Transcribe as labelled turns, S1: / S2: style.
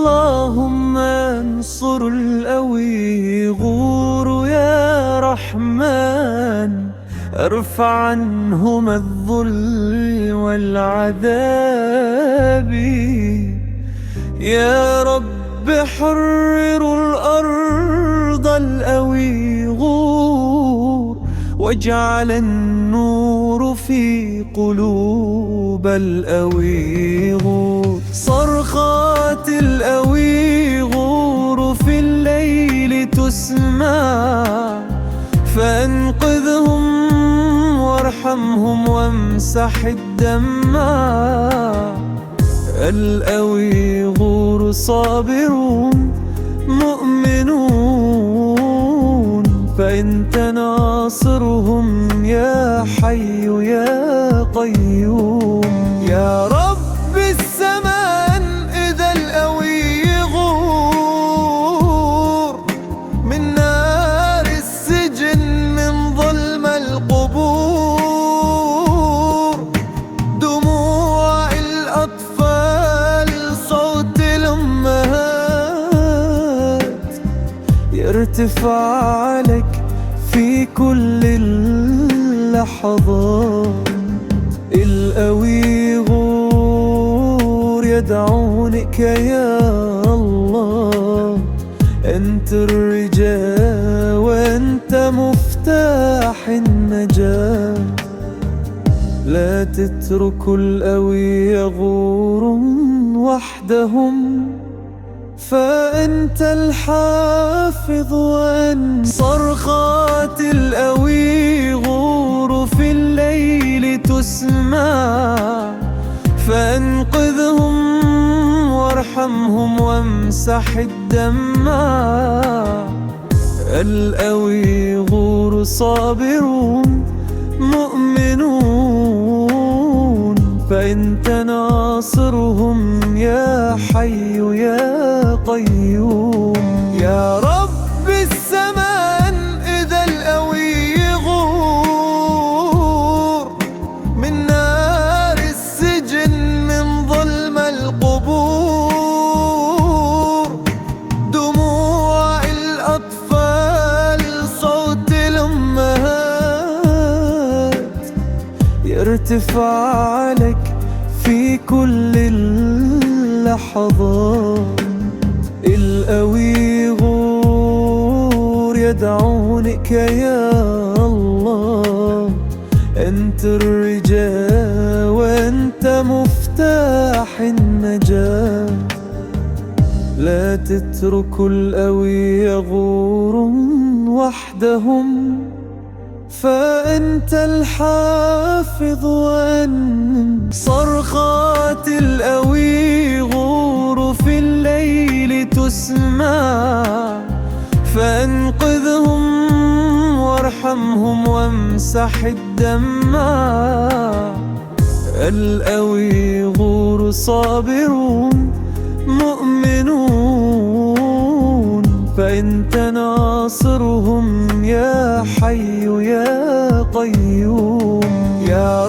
S1: اللهم انصر الأويغور يا رحمن، ارفع عنهم الذل والعذاب. يا رب حرر الأرض الأويغور، واجعل النور في قلوب الأويغور. صرخات الأويغور في الليل تسمع، فأنقذهم وارحمهم وامسح الدمع. الأويغور صابرون مؤمنون، فأنت ناصرهم يا حي يا قيوم. يا رب الزمان إذا الأويغور من نار السجن، من ظلم القبور، دموع الأطفال صوت الأمهات، يرتفع لك في كل اللحظات. الأويغور يدعونك يا الله، أنت الرجاء وأنت مفتاح النجاة. لا تتركوا الأويغور وحدهم، فأنت الحافظ وأنت. صرخات الأويغور في الليل تسمع، فأنقذهم وارحمهم وامسح الدمع. الأويغور صابرون مؤمنون، فأنت ناصرهم يا حي يا قيوم. يا رب الزمان إذا الأويغور من نار السجن، من ظلم القبور، دموع الأطفال صوت الأمهات، يرتفع لك في كل اللحظات. الأويغور يدعونك يا الله، أنت الرجاء وأنت مفتاح النجاة. لا تتركوا الأويغور وحدهم، فأنت الحافظ وأنت. صرخات الأويغور في الليل تسمع، فأنقذهم وارحمهم وامسح الدمع. الأويغور صابرون مؤمنون، فأنت ناصرهم يا حي يا قيوم. يا